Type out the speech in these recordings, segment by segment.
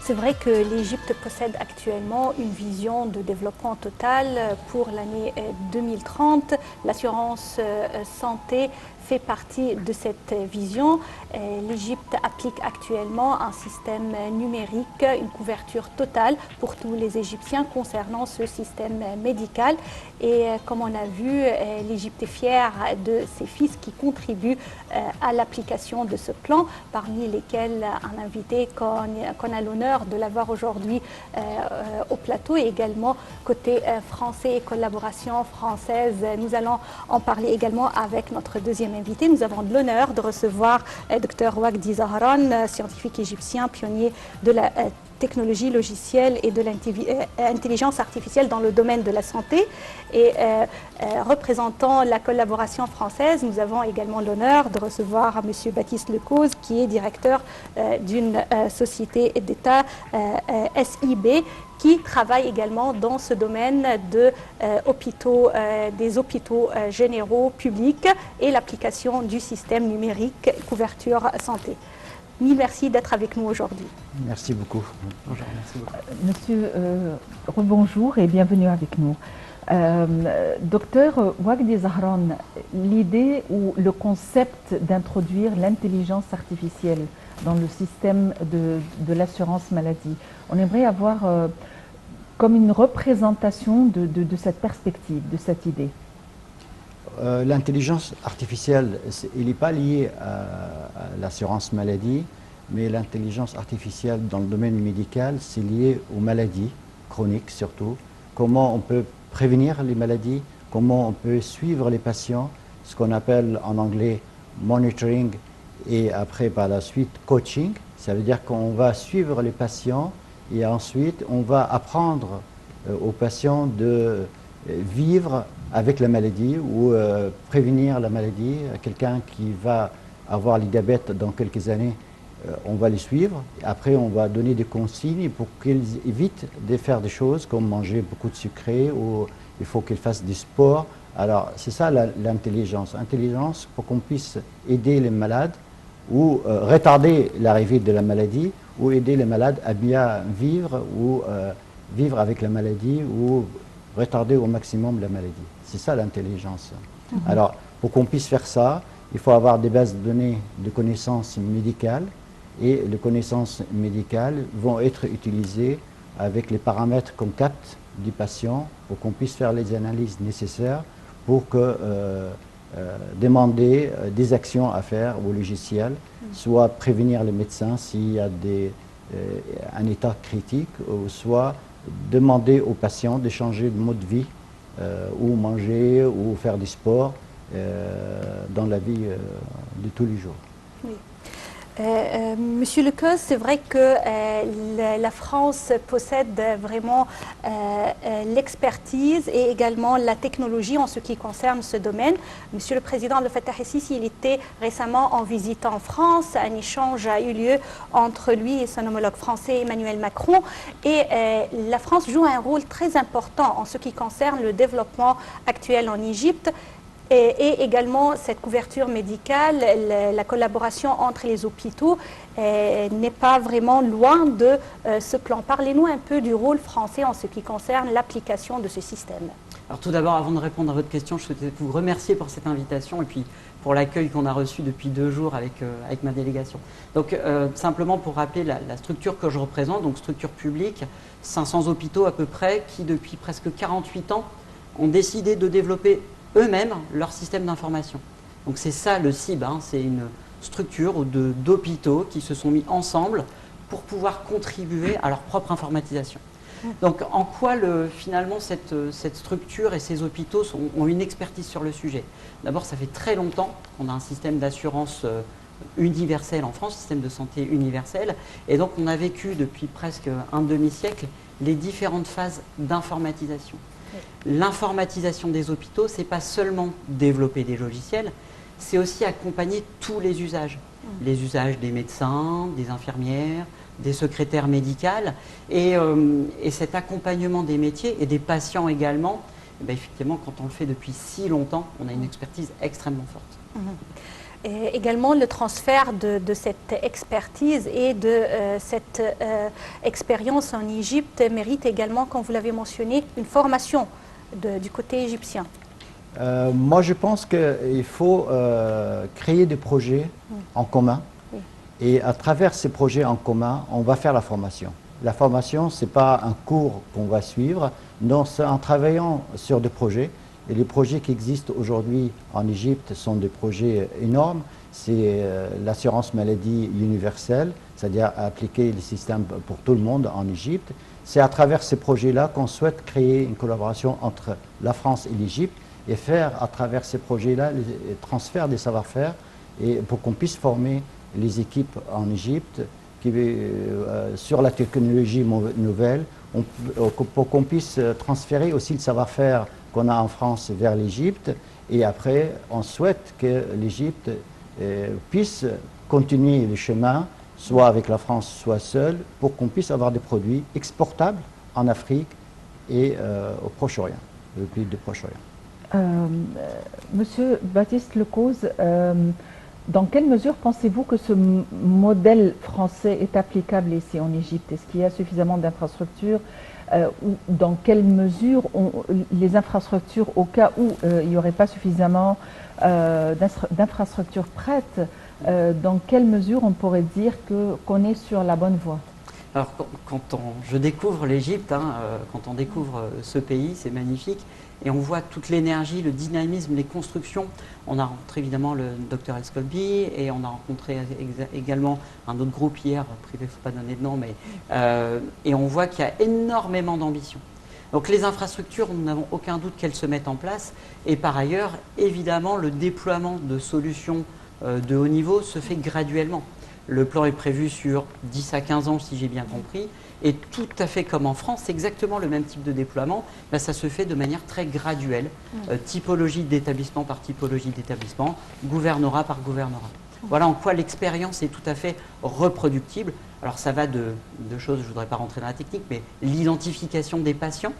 C'est vrai que l'Égypte possède actuellement une vision de développement total pour l'année 2030. L'assurance santé fait partie de cette vision. L'Égypte applique actuellement un système numérique, une couverture totale pour tous les Égyptiens concernant ce système médical. Et comme on a vu, l'Égypte est fière de ses fils qui contribuent à l'application de ce plan, parmi lesquels un invité qu'on a l'honneur de l'avoir aujourd'hui au plateau, et également côté français et collaboration française. Nous allons en parler également avec notre deuxième invité. Nous avons l'honneur de recevoir Dr Wagdi Zahran, scientifique égyptien, pionnier de la technologie logicielle et de l'intelligence artificielle dans le domaine de la santé. Et représentant la collaboration française, nous avons également l'honneur de recevoir M. Baptiste Lecause, qui est directeur d'une société d'État SIB, qui travaille également dans ce domaine des hôpitaux généraux publics et l'application du système numérique couverture santé. Mille merci d'être avec nous aujourd'hui. Merci beaucoup. Bonjour, merci beaucoup. Monsieur, rebonjour et bienvenue avec nous. Docteur Wagdi Zahran, l'idée ou le concept d'introduire l'intelligence artificielle dans le système de l'assurance maladie, on aimerait avoir comme une représentation de cette perspective, de cette idée. L'intelligence artificielle, il n'est pas lié à l'assurance maladie, mais l'intelligence artificielle dans le domaine médical, c'est lié aux maladies chroniques surtout. Comment on peut prévenir les maladies, comment on peut suivre les patients, ce qu'on appelle en anglais monitoring et après par la suite coaching. Ça veut dire qu'on va suivre les patients et ensuite on va apprendre aux patients de vivre avec la maladie ou prévenir la maladie. Quelqu'un qui va avoir le diabète dans quelques années, on va les suivre. Après, on va donner des consignes pour qu'ils évitent de faire des choses comme manger beaucoup de sucré ou il faut qu'ils fassent du sport. Alors, c'est ça l'intelligence. Intelligence pour qu'on puisse aider les malades ou retarder l'arrivée de la maladie ou aider les malades à bien vivre ou vivre avec la maladie ou retarder au maximum la maladie. C'est ça l'intelligence. Alors, pour qu'on puisse faire ça, il faut avoir des bases de données de connaissances médicales et les connaissances médicales vont être utilisées avec les paramètres qu'on capte du patient pour qu'on puisse faire les analyses nécessaires pour que demander des actions à faire au logiciel, soit prévenir les médecins s'il y a un état critique, ou soit demander aux patients de changer de mode de vie ou manger ou faire du sport dans la vie de tous les jours. Oui. Monsieur Lecause, c'est vrai que la France possède vraiment l'expertise et également la technologie en ce qui concerne ce domaine. Monsieur le Président Abdel Fattah el-Sisi, il était récemment en visite en France. Un échange a eu lieu entre lui et son homologue français Emmanuel Macron. Et la France joue un rôle très important en ce qui concerne le développement actuel en Égypte. Et également cette couverture médicale, la collaboration entre les hôpitaux n'est pas vraiment loin de ce plan. Parlez-nous un peu du rôle français en ce qui concerne l'application de ce système. Alors tout d'abord, avant de répondre à votre question, je souhaitais vous remercier pour cette invitation et puis pour l'accueil qu'on a reçu depuis 2 jours avec ma délégation. Donc simplement pour rappeler la structure que je représente, donc structure publique, 500 hôpitaux à peu près, qui depuis presque 48 ans ont décidé de développer eux-mêmes leur système d'information. Donc c'est ça le CIB, hein, c'est une structure d'hôpitaux qui se sont mis ensemble pour pouvoir contribuer à leur propre informatisation. Donc en quoi finalement cette structure et ces hôpitaux ont une expertise sur le sujet? D'abord, ça fait très longtemps qu'on a un système d'assurance universel en France, système de santé universel, et donc on a vécu depuis presque un demi-siècle les différentes phases d'informatisation. L'informatisation des hôpitaux, ce n'est pas seulement développer des logiciels, c'est aussi accompagner tous les usages. Les usages des médecins, des infirmières, des secrétaires médicales, et cet accompagnement des métiers et des patients également, et bien effectivement, quand on le fait depuis si longtemps, on a une expertise extrêmement forte. également le transfert de cette expertise et de cette expérience en Égypte mérite également, comme vous l'avez mentionné, une formation du côté égyptien. Moi, je pense qu'il faut créer des projets en commun. Oui. Et à travers ces projets en commun, on va faire la formation. La formation, ce n'est pas un cours qu'on va suivre, non, c'est en travaillant sur des projets. Et les projets qui existent aujourd'hui en Égypte sont des projets énormes. C'est l'assurance maladie universelle, c'est-à-dire appliquer le système pour tout le monde en Égypte. C'est à travers ces projets-là qu'on souhaite créer une collaboration entre la France et l'Égypte et faire à travers ces projets-là le transfert des savoir-faire et pour qu'on puisse former les équipes en Égypte sur la technologie nouvelle, pour qu'on puisse transférer aussi le savoir-faire qu'on a en France vers l'Égypte. Et après, on souhaite que l'Égypte puisse continuer le chemin, soit avec la France, soit seule, pour qu'on puisse avoir des produits exportables en Afrique et au Proche-Orient, le pays du Proche-Orient. Monsieur Baptiste Lecause, dans quelle mesure pensez-vous que ce modèle français est applicable ici en Égypte? Est-ce qu'il y a suffisamment d'infrastructures ou dans quelle mesure les infrastructures, au cas où il n'y aurait pas suffisamment d'infrastructures prêtes, dans quelle mesure on pourrait dire qu'on est sur la bonne voie? Alors, je découvre l'Égypte, quand on découvre ce pays, c'est magnifique, et on voit toute l'énergie, le dynamisme, les constructions. On a rencontré évidemment le Dr El-Skolbi, et on a rencontré également un autre groupe hier, privé, il ne faut pas donner de nom, mais, et on voit qu'il y a énormément d'ambition. Donc les infrastructures, nous n'avons aucun doute qu'elles se mettent en place, et par ailleurs, évidemment, le déploiement de solutions de haut niveau se fait graduellement. Le plan est prévu sur 10 à 15 ans, si j'ai bien compris. Et tout à fait comme en France, c'est exactement le même type de déploiement. Là, ça se fait de manière très graduelle, typologie d'établissement par typologie d'établissement, gouvernorat par gouvernorat. Voilà en quoi l'expérience est tout à fait reproductible. Alors ça va de choses, je ne voudrais pas rentrer dans la technique, mais l'identification des patients,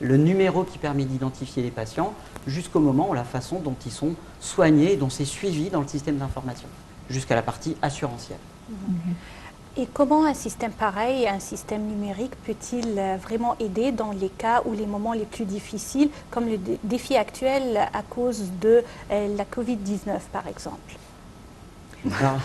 le numéro qui permet d'identifier les patients, jusqu'au moment où la façon dont ils sont soignés, dont c'est suivi dans le système d'information, jusqu'à la partie assurantielle. Et comment un système pareil, un système numérique, peut-il vraiment aider dans les cas ou les moments les plus difficiles, comme le défi actuel à cause de la Covid-19 par exemple?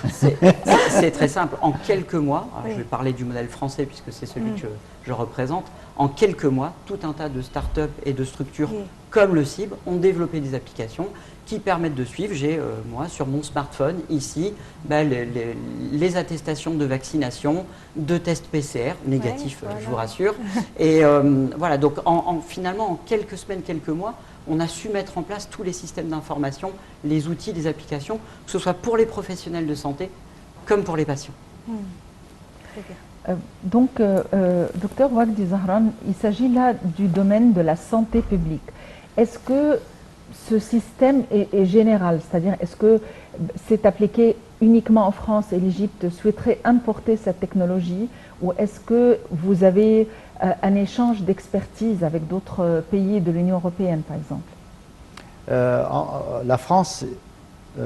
C'est très simple. En quelques mois, je vais parler du modèle français puisque c'est celui que je représente, en quelques mois, tout un tas de start-up et de structures comme le CIB ont développé des applications qui permettent de suivre. J'ai, moi, sur mon smartphone, ici, les attestations de vaccination, de tests PCR, négatifs, voilà. Je vous rassure. Et voilà, donc finalement, en quelques semaines, quelques mois, on a su mettre en place tous les systèmes d'information, les outils, les applications, que ce soit pour les professionnels de santé comme pour les patients. Très bien. Donc, docteur Wagdi Zahran, il s'agit là du domaine de la santé publique. Est-ce que ce système est général, c'est-à-dire est-ce que c'est appliqué uniquement en France et l'Égypte souhaiterait importer cette technologie, ou est-ce que vous avez un échange d'expertise avec d'autres pays de l'Union européenne, par exemple? La France est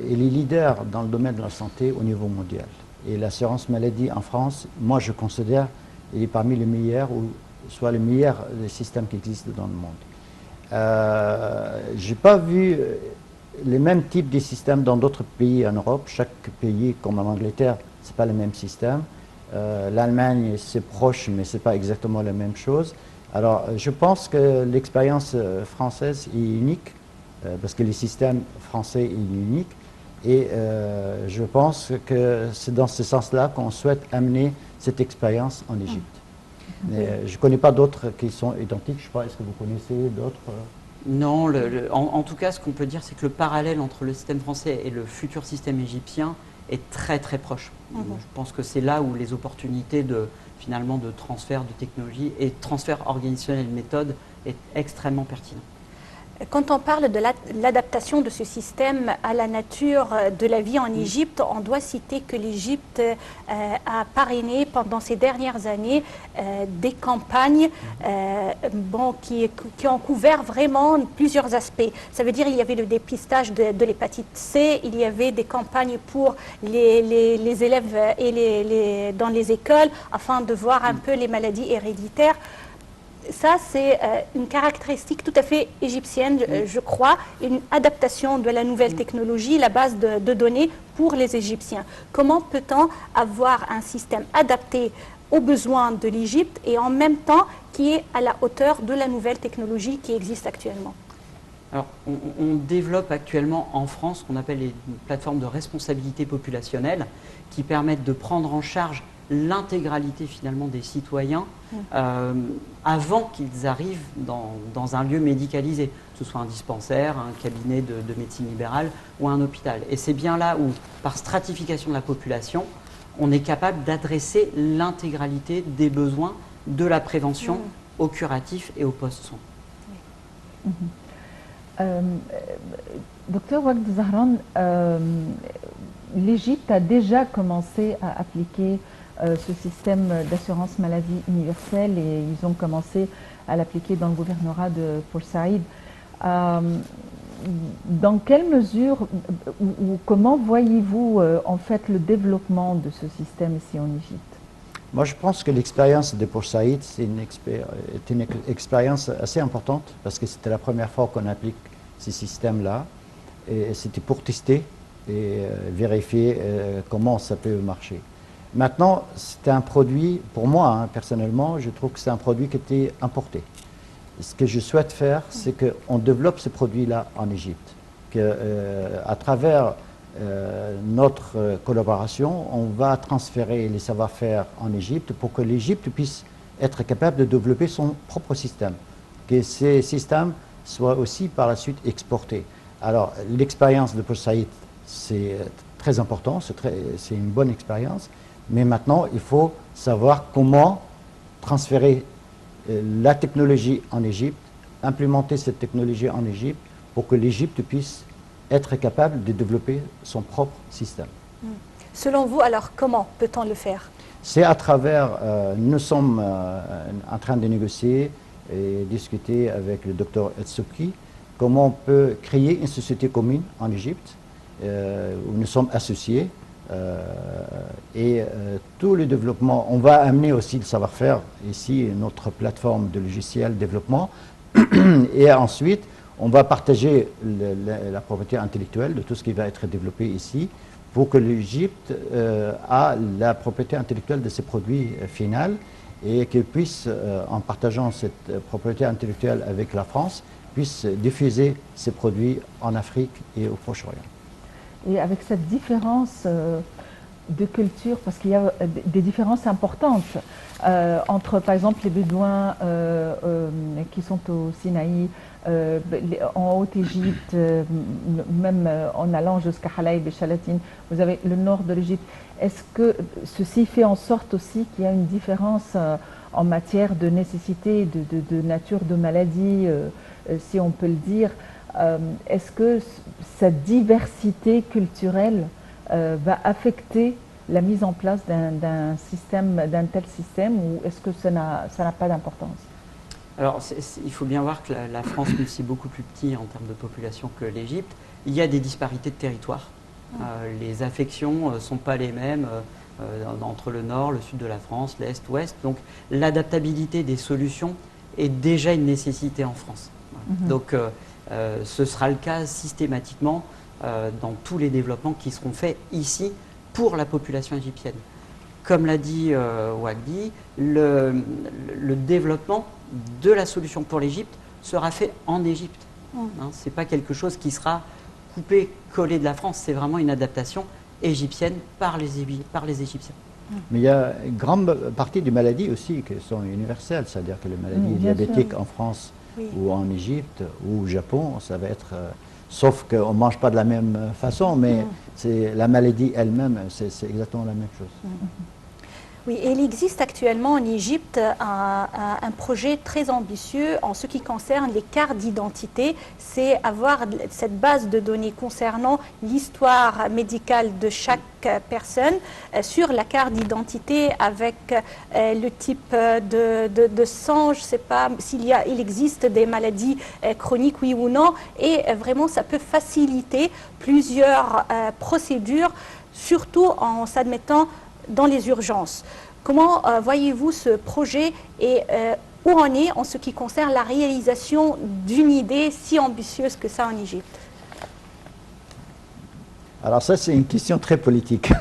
les leaders dans le domaine de la santé au niveau mondial. Et l'assurance maladie en France, moi je considère, il est parmi les meilleurs, ou soit les meilleurs des systèmes qui existent dans le monde. Je n'ai pas vu les mêmes types de systèmes dans d'autres pays en Europe. Chaque pays, comme en Angleterre, ce n'est pas le même système. L'Allemagne, c'est proche, mais ce n'est pas exactement la même chose. Alors, je pense que l'expérience française est unique, parce que le système français est unique. Et je pense que c'est dans ce sens-là qu'on souhaite amener cette expérience en Égypte. Mais je ne connais pas d'autres qui sont identiques. Je ne sais pas, est-ce que vous connaissez d'autres? Non, en tout cas, ce qu'on peut dire, c'est que le parallèle entre le système français et le futur système égyptien est très très proche. Je pense que c'est là où les opportunités finalement de transfert de technologie et de transfert organisationnel de méthode est extrêmement pertinent. Quand on parle de l'adaptation de ce système à la nature de la vie en Égypte, on doit citer que l'Égypte a parrainé pendant ces dernières années des campagnes qui ont couvert vraiment plusieurs aspects. Ça veut dire qu'il y avait le dépistage de l'hépatite C, il y avait des campagnes pour les élèves et dans les écoles afin de voir un peu les maladies héréditaires. Ça, c'est une caractéristique tout à fait égyptienne, je crois, une adaptation de la nouvelle technologie, la base de données pour les Égyptiens. Comment peut-on avoir un système adapté aux besoins de l'Égypte et en même temps qui est à la hauteur de la nouvelle technologie qui existe actuellement? Alors, on développe actuellement en France ce qu'on appelle les plateformes de responsabilité populationnelle qui permettent de prendre en charge l'intégralité finalement des citoyens avant qu'ils arrivent dans un lieu médicalisé, que ce soit un dispensaire, un cabinet de médecine libérale ou un hôpital. Et c'est bien là où, par stratification de la population, on est capable d'adresser l'intégralité des besoins de la prévention au curatif et au post-soin. Docteur Ouagd Zahran, l'Égypte a déjà commencé à appliquer ce système d'assurance maladie universelle et ils ont commencé à l'appliquer dans le gouvernorat de Port Saïd. Dans quelle mesure ou comment voyez-vous en fait le développement de ce système ici en Égypte? Moi, je pense que l'expérience de Port Saïd, c'est une expérience assez importante parce que c'était la première fois qu'on applique ces systèmes-là et c'était pour tester et vérifier comment ça peut marcher. Maintenant, c'est un produit, pour moi, personnellement, je trouve que c'est un produit qui était importé. Ce que je souhaite faire, c'est qu'on développe ce produit-là en Égypte. À travers notre collaboration, on va transférer les savoir-faire en Égypte pour que l'Égypte puisse être capable de développer son propre système. Que ces systèmes soient aussi par la suite exportés. Alors, l'expérience de Port Saïd, c'est très important, c'est une bonne expérience. Mais maintenant, il faut savoir comment transférer la technologie en Égypte, implémenter cette technologie en Égypte pour que l'Égypte puisse être capable de développer son propre système. Selon vous, alors, comment peut-on le faire? C'est à travers, nous sommes en train de négocier et discuter avec le docteur Etsouki comment on peut créer une société commune en Égypte où nous sommes associés. Tout le développement, on va amener aussi le savoir-faire ici, notre plateforme de logiciel développement, et ensuite on va partager la propriété intellectuelle de tout ce qui va être développé ici pour que l'Égypte a la propriété intellectuelle de ses produits finaux et qu'elle puisse, en partageant cette propriété intellectuelle avec la France, puisse diffuser ses produits en Afrique et au Proche-Orient. Et avec cette différence de culture, parce qu'il y a des différences importantes entre, par exemple, les Bédouins qui sont au Sinaï, en Haute-Égypte, même en allant jusqu'à Halaïb et Chalatin, vous avez le nord de l'Égypte. Est-ce que ceci fait en sorte aussi qu'il y a une différence en matière de nécessité, de nature de maladie, si on peut le dire? Est-ce que cette diversité culturelle va affecter la mise en place d'un tel système ou est-ce que ça n'a pas d'importance? Alors, il faut bien voir que la France, même si beaucoup plus petit en termes de population que l'Égypte, il y a des disparités de territoire. Les affections ne sont pas les mêmes entre le nord, le sud de la France, l'est, l'ouest. Donc, l'adaptabilité des solutions est déjà une nécessité en France. Donc, ce sera le cas systématiquement dans tous les développements qui seront faits ici pour la population égyptienne. Comme l'a dit Ouagdi, le développement de la solution pour l'Égypte sera fait en Égypte. Ce n'est pas quelque chose qui sera coupé, collé de la France, c'est vraiment une adaptation égyptienne par les Égyptiens. Mais il y a une grande partie des maladies aussi qui sont universelles, c'est-à-dire que les maladies diabétiques en France ou en Égypte ou au Japon, ça va être... sauf qu'on ne mange pas de la même façon, mais la maladie elle-même, c'est exactement la même chose. Oui, et il existe actuellement en Égypte un projet très ambitieux en ce qui concerne les cartes d'identité. C'est avoir cette base de données concernant l'histoire médicale de chaque personne sur la carte d'identité avec le type de sang, je ne sais pas il existe des maladies chroniques, oui ou non, et vraiment ça peut faciliter plusieurs procédures, surtout en s'admettant dans les urgences. Comment voyez-vous ce projet et où on est en ce qui concerne la réalisation d'une idée si ambitieuse que ça en Égypte? Alors ça, c'est une question très politique.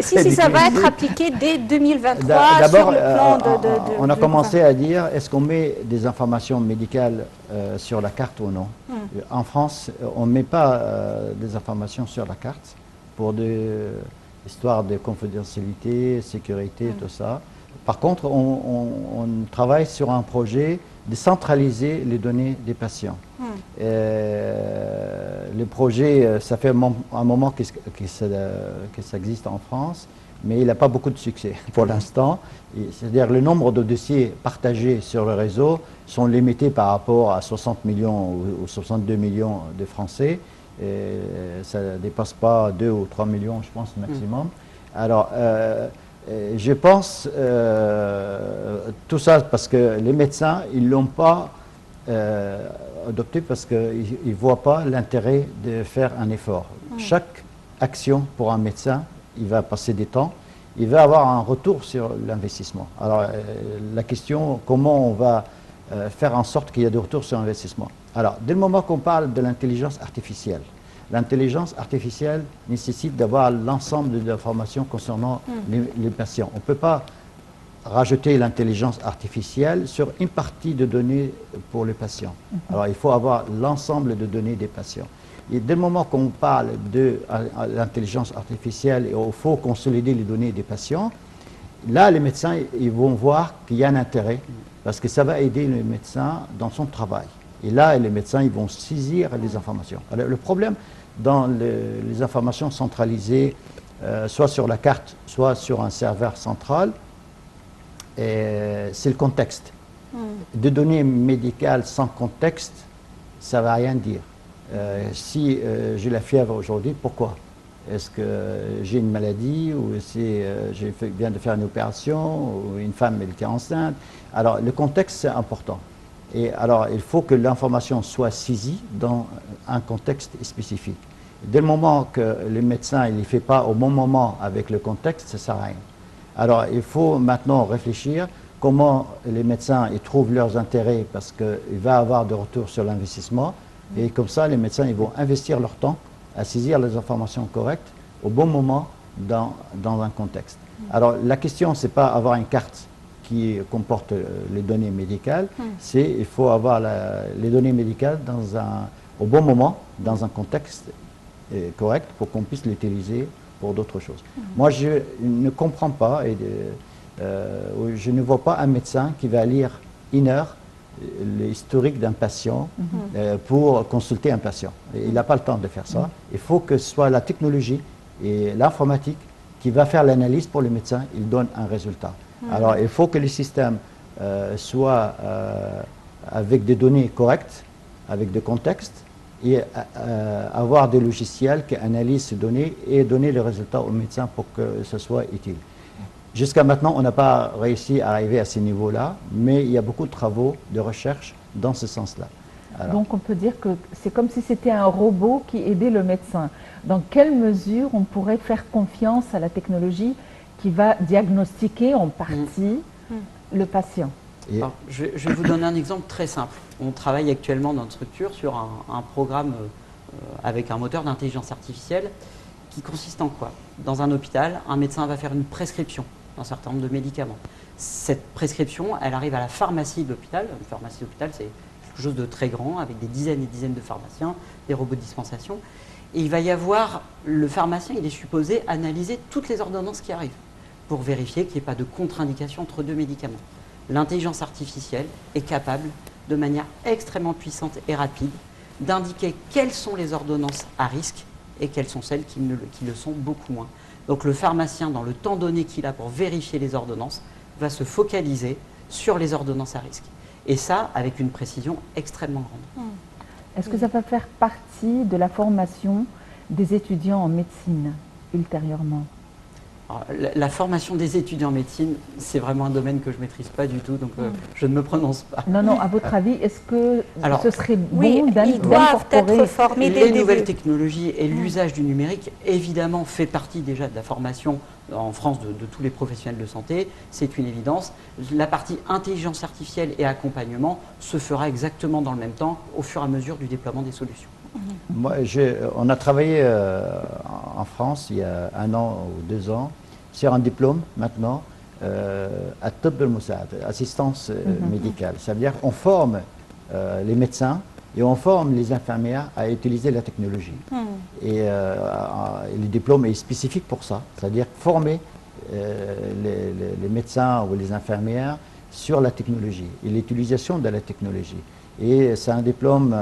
Si ça va être appliqué dès 2023 D'abord, sur le plan on a commencé à dire, est-ce qu'on met des informations médicales sur la carte ou non? En France, on ne met pas des informations sur la carte pour des histoires de confidentialité, sécurité, tout ça. Par contre, on travaille sur un projet de centraliser les données des patients. Le projet, ça fait un moment que ça existe en France, mais il n'a pas beaucoup de succès pour l'instant. C'est-à-dire le nombre de dossiers partagés sur le réseau sont limités par rapport à 60 millions ou 62 millions de Français. Et ça ne dépasse pas 2 ou 3 millions, je pense, maximum. Alors, je pense tout ça parce que les médecins, ils ne l'ont pas adopté parce qu'ils ne voient pas l'intérêt de faire un effort. Chaque action pour un médecin, il va passer du temps, il va avoir un retour sur l'investissement. Alors, la question, comment on va faire en sorte qu'il y ait des retours sur l'investissement? Alors, dès le moment qu'on parle de l'intelligence artificielle nécessite d'avoir l'ensemble des informations concernant les patients. On ne peut pas rajouter l'intelligence artificielle sur une partie de données pour les patients. Alors, il faut avoir l'ensemble de données des patients. Et dès le moment qu'on parle de l'intelligence artificielle et il faut consolider les données des patients, là, les médecins ils vont voir qu'il y a un intérêt parce que ça va aider le médecin dans son travail. Et là, les médecins ils vont saisir les informations. Alors, le problème dans les informations centralisées, soit sur la carte, soit sur un serveur central, c'est le contexte. Des données médicales sans contexte, ça ne va rien dire. Si j'ai la fièvre aujourd'hui, pourquoi? Est-ce que j'ai une maladie ou si je viens de faire une opération ou une femme elle était enceinte? Alors le contexte c'est important. Et alors il faut que l'information soit saisie dans un contexte spécifique. Dès le moment que le médecin ne le fait pas au bon moment avec le contexte, ça ne sert à rien. Alors il faut maintenant réfléchir comment les médecins ils trouvent leurs intérêts parce qu'il va y avoir de retour sur l'investissement. Et comme ça, les médecins ils vont investir leur temps à saisir les informations correctes au bon moment dans un contexte. Alors la question, ce n'est pas avoir une carte qui comporte les données médicales, c'est il faut avoir les données médicales au bon moment, dans un contexte correct pour qu'on puisse l'utiliser pour d'autres choses. Moi, je ne comprends pas et je ne vois pas un médecin qui va lire 1 heure l'historique d'un patient pour consulter un patient. Il n'a pas le temps de faire ça. Il faut que ce soit la technologie et l'informatique qui va faire l'analyse pour les médecins. Il donne un résultat. Alors, il faut que les systèmes soient avec des données correctes, avec des contextes, et avoir des logiciels qui analysent ces données et donner les résultats aux médecins pour que ce soit utile. Jusqu'à maintenant, on n'a pas réussi à arriver à ces niveaux-là, mais il y a beaucoup de travaux de recherche dans ce sens-là. Donc on peut dire que c'est comme si c'était un robot qui aidait le médecin. Dans quelle mesure on pourrait faire confiance à la technologie qui va diagnostiquer en partie le patient? Alors, je vais vous donner un exemple très simple. On travaille actuellement dans notre structure sur un programme avec un moteur d'intelligence artificielle qui consiste en quoi? Dans un hôpital, un médecin va faire une prescription d'un certain nombre de médicaments. Cette prescription, elle arrive à la pharmacie de l'hôpital. Une pharmacie d'hôpital, c'est quelque chose de très grand, avec des dizaines et dizaines de pharmaciens, des robots de dispensation. Et il va y avoir, le pharmacien, il est supposé analyser toutes les ordonnances qui arrivent pour vérifier qu'il n'y ait pas de contre-indication entre 2 médicaments. L'intelligence artificielle est capable, de manière extrêmement puissante et rapide, d'indiquer quelles sont les ordonnances à risque et quelles sont celles qui le sont beaucoup moins. Donc le pharmacien, dans le temps donné qu'il a pour vérifier les ordonnances, va se focaliser sur les ordonnances à risque. Et ça, avec une précision extrêmement grande. Est-ce que ça va faire partie de la formation des étudiants en médecine ultérieurement? Alors, la formation des étudiants en médecine, c'est vraiment un domaine que je ne maîtrise pas du tout, donc je ne me prononce pas. Non, à votre avis, est-ce que Alors, ce serait bon Oui, ils doivent être d'incorporer formés dès Les le nouvelles début. technologies et l'usage du numérique, évidemment, fait partie déjà de la formation en France de tous les professionnels de santé, c'est une évidence. La partie intelligence artificielle et accompagnement se fera exactement dans le même temps, au fur et à mesure du déploiement des solutions. Moi, on a travaillé en France il y a 1 an ou 2 ans sur un diplôme maintenant à Top Moussad, assistance médicale. Ça veut dire qu'on forme les médecins et on forme les infirmières à utiliser la technologie. Et le diplôme est spécifique pour ça, c'est-à-dire former les médecins ou les infirmières sur la technologie et l'utilisation de la technologie. Et c'est un diplôme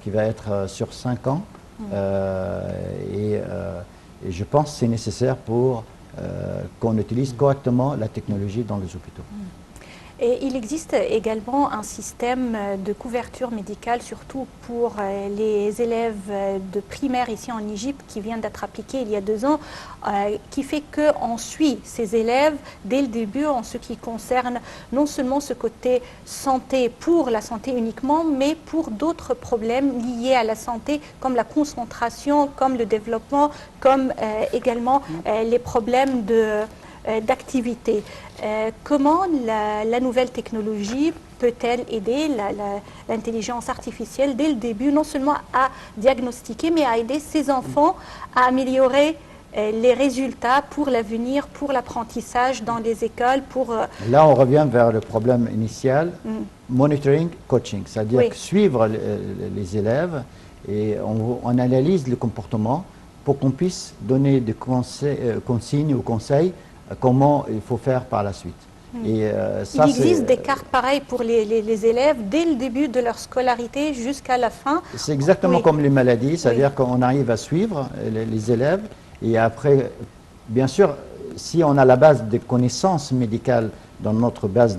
qui va être sur 5 ans et je pense que c'est nécessaire pour qu'on utilise correctement la technologie dans les hôpitaux. Et il existe également un système de couverture médicale, surtout pour les élèves de primaire ici en Égypte, qui vient d'être appliqué il y a 2 ans, qui fait qu'on suit ces élèves dès le début en ce qui concerne non seulement ce côté santé pour la santé uniquement, mais pour d'autres problèmes liés à la santé, comme la concentration, comme le développement, comme également les problèmes d'activité. Comment la nouvelle technologie peut-elle aider l'intelligence artificielle dès le début, non seulement à diagnostiquer, mais à aider ces enfants à améliorer les résultats pour l'avenir, pour l'apprentissage dans les écoles, pour... Là, on revient vers le problème initial, monitoring, coaching, c'est-à-dire suivre les élèves et on analyse le comportement pour qu'on puisse donner des consignes ou conseils comment il faut faire par la suite. Et, ça, il existe des cartes pareilles pour les élèves dès le début de leur scolarité jusqu'à la fin. C'est exactement comme les maladies, c'est-à-dire qu'on arrive à suivre les élèves et après, bien sûr, si on a la base des connaissances médicales dans notre base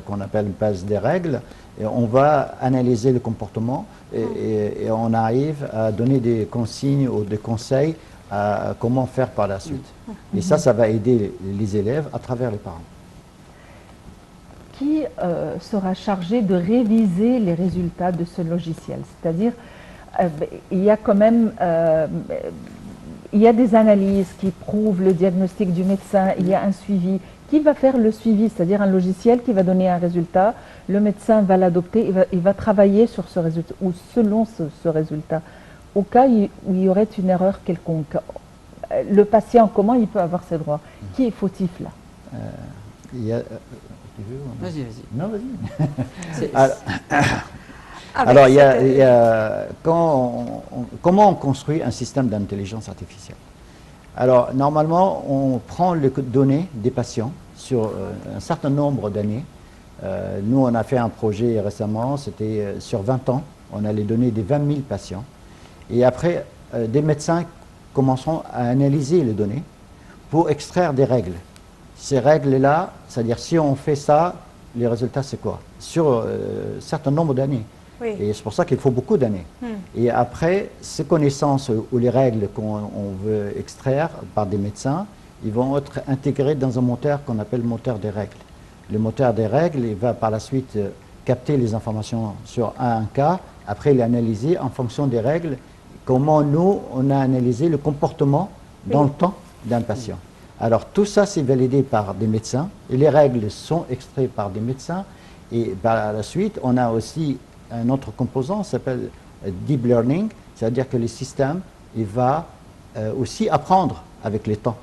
qu'on appelle base des règles, et on va analyser le comportement et on arrive à donner des consignes ou des conseils à comment faire par la suite. Et ça va aider les élèves à travers les parents. Qui sera chargé de réviser les résultats de ce logiciel? C'est-à-dire, il y a quand même il y a des analyses qui prouvent le diagnostic du médecin, il y a un suivi. Qui va faire le suivi? C'est-à-dire un logiciel qui va donner un résultat, le médecin va l'adopter, il va travailler sur ce résultat ou selon ce résultat. Au cas où il y aurait une erreur quelconque, le patient, comment il peut avoir ses droits? Qui est fautif là? Tu veux, Vas-y. Non, vas-y. Alors, comment on construit un système d'intelligence artificielle? Alors, normalement, on prend les données des patients sur un certain nombre d'années. Nous, on a fait un projet récemment, c'était sur 20 ans. On a les données des 20 000 patients. Et après, des médecins commenceront à analyser les données pour extraire des règles. Ces règles-là, c'est-à-dire si on fait ça, les résultats c'est quoi? Sur un certain nombre d'années. Oui. Et c'est pour ça qu'il faut beaucoup d'années. Et après, ces connaissances ou les règles qu'on veut extraire par des médecins, ils vont être intégrés dans un moteur qu'on appelle moteur des règles. Le moteur des règles, il va par la suite capter les informations sur un cas, après l'analyser en fonction des règles, comment nous, on a analysé le comportement dans le temps d'un patient. Alors tout ça, c'est validé par des médecins, et les règles sont extraites par des médecins, et par la suite, on a aussi un autre composant qui s'appelle Deep Learning, c'est-à-dire que le système, il va aussi apprendre avec le temps.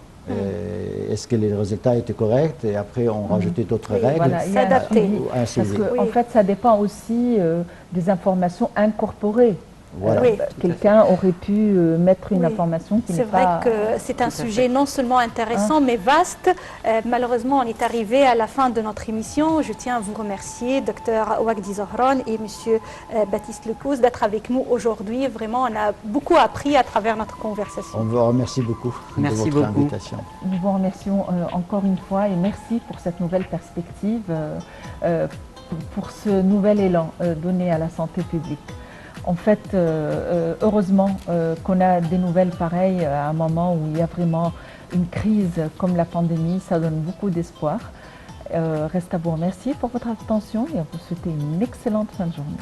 Est-ce que les résultats étaient corrects et après on rajoutait d'autres règles, voilà, s'adapter. Parce qu'en fait, ça dépend aussi des informations incorporées Voilà. Oui. Quelqu'un aurait pu mettre une Oui. information qui n'est C'est vrai pas... que c'est un Tout à sujet fait. non seulement intéressant mais vaste. Malheureusement, on est arrivé à la fin de notre émission. Je tiens à vous remercier, Dr Wagdi Zohran et Monsieur Baptiste Lecouz, d'être avec nous aujourd'hui. Vraiment, on a beaucoup appris à travers notre conversation. On vous remercie beaucoup Merci de votre beaucoup. invitation. Nous vous remercions encore une fois et merci pour cette nouvelle perspective, pour ce nouvel élan donné à la santé publique. En fait, heureusement qu'on a des nouvelles pareilles à un moment où il y a vraiment une crise comme la pandémie, ça donne beaucoup d'espoir. Reste à vous remercier pour votre attention et à vous souhaiter une excellente fin de journée.